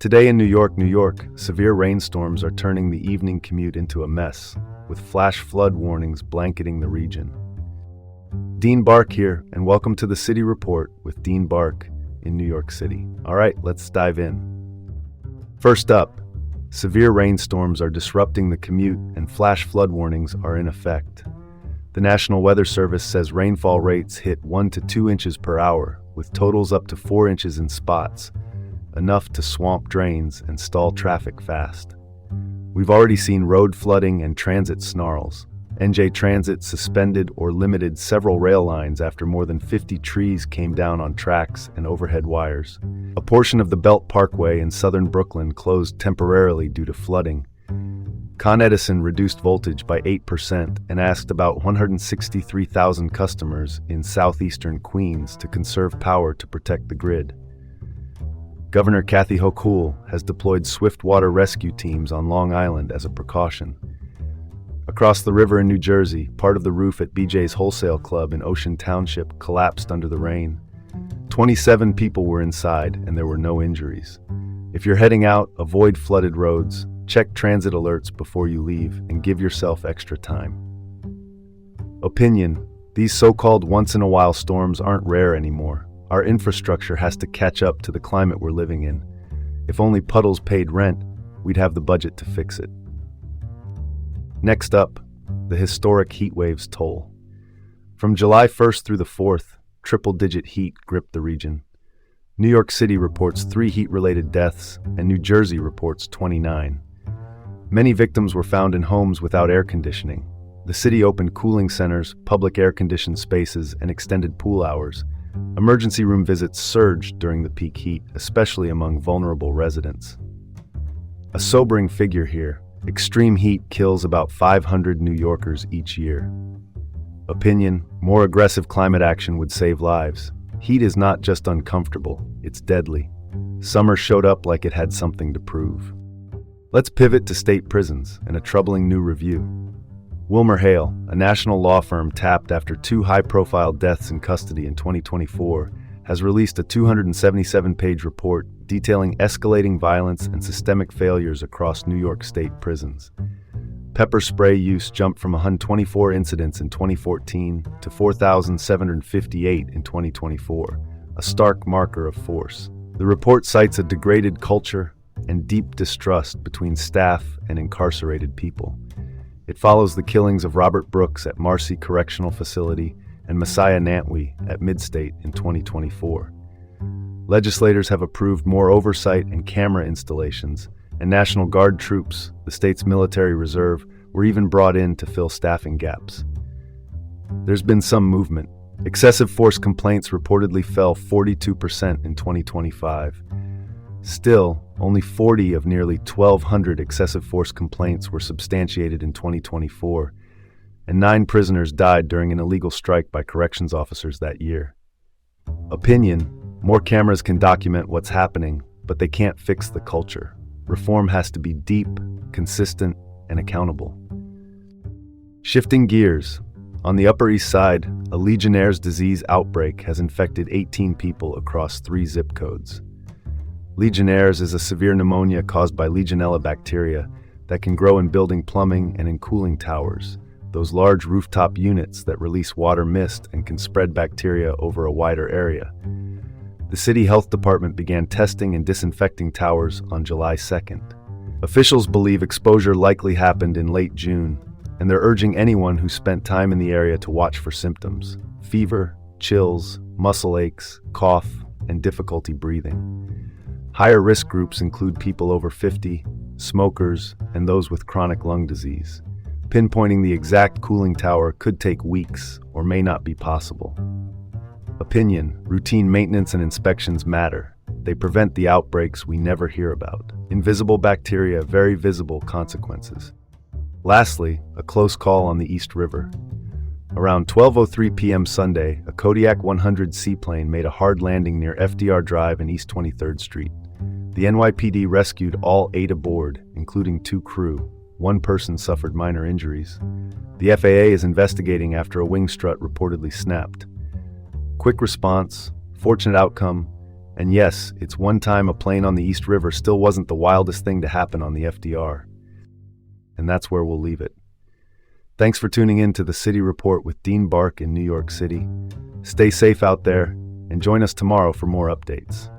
Today in New York, New York, severe rainstorms are turning the evening commute into a mess, with flash flood warnings blanketing the region. Dean Bark here, and welcome to the City Report with Dean Bark in New York City. All right, let's dive in. First up, severe rainstorms are disrupting the commute and flash flood warnings are in effect. The National Weather Service says rainfall rates hit 1 to 2 inches per hour, with totals up to 4 inches in spots, enough to swamp drains and stall traffic fast. We've already seen road flooding and transit snarls. NJ Transit suspended or limited several rail lines after more than 50 trees came down on tracks and overhead wires. A portion of the Belt Parkway in southern Brooklyn closed temporarily due to flooding. Con Edison reduced voltage by 8% and asked about 163,000 customers in southeastern Queens to conserve power to protect the grid. Governor Kathy Hochul has deployed swift water rescue teams on Long Island as a precaution. Across the river in New Jersey, part of the roof at BJ's Wholesale Club in Ocean Township collapsed under the rain. 27 people were inside and there were no injuries. If you're heading out, avoid flooded roads, check transit alerts before you leave, and give yourself extra time. Opinion: these so-called once-in-a-while storms aren't rare anymore. Our infrastructure has to catch up to the climate we're living in. If only puddles paid rent, we'd have the budget to fix it. Next up, the historic heat wave's toll. From July 1st through the 4th, triple-digit heat gripped the region. New York City reports 3 heat-related deaths, and New Jersey reports 29. Many victims were found in homes without air conditioning. The city opened cooling centers, public air-conditioned spaces, and extended pool hours. Emergency room visits surged during the peak heat, especially among vulnerable residents. A sobering figure here: extreme heat kills about 500 New Yorkers each year. Opinion: more aggressive climate action would save lives. Heat is not just uncomfortable, it's deadly. Summer showed up like it had something to prove. Let's pivot to state prisons and a troubling new review. Wilmer Hale, a national law firm tapped after 2 high-profile deaths in custody in 2024, has released a 277-page report detailing escalating violence and systemic failures across New York State prisons. Pepper spray use jumped from 124 incidents in 2014 to 4,758 in 2024, a stark marker of force. The report cites a degraded culture and deep distrust between staff and incarcerated people. It follows the killings of Robert Brooks at Marcy Correctional Facility and Messiah Nantwi at Midstate in 2024. Legislators have approved more oversight and camera installations, and National Guard troops, the state's military reserve, were even brought in to fill staffing gaps. There's been some movement. Excessive force complaints reportedly fell 42% in 2025. Still, only 40 of nearly 1,200 excessive force complaints were substantiated in 2024, and 9 prisoners died during an illegal strike by corrections officers that year. Opinion: more cameras can document what's happening, but they can't fix the culture. Reform has to be deep, consistent, and accountable. Shifting gears, on the Upper East Side, a Legionnaire's disease outbreak has infected 18 people across 3 zip codes. Legionnaires is a severe pneumonia caused by Legionella bacteria that can grow in building plumbing and in cooling towers, those large rooftop units that release water mist and can spread bacteria over a wider area. The city health department began testing and disinfecting towers on July 2nd. Officials believe exposure likely happened in late June, and they're urging anyone who spent time in the area to watch for symptoms: fever, chills, muscle aches, cough, and difficulty breathing. Higher risk groups include people over 50, smokers, and those with chronic lung disease. Pinpointing the exact cooling tower could take weeks or may not be possible. Opinion: routine maintenance and inspections matter. They prevent the outbreaks we never hear about. Invisible bacteria, very visible consequences. Lastly, a close call on the East River. Around 12:03 p.m. Sunday, a Kodiak 100 seaplane made a hard landing near FDR Drive and East 23rd Street. The NYPD rescued all 8 aboard, including 2 crew. 1 person suffered minor injuries. The FAA is investigating after a wing strut reportedly snapped. Quick response, fortunate outcome, And yes, it's one time a plane on the East River still wasn't the wildest thing to happen on the FDR. And that's where we'll leave it. Thanks for tuning in to the City Report with Dean Bark in New York City. Stay safe out there, and join us tomorrow for more updates.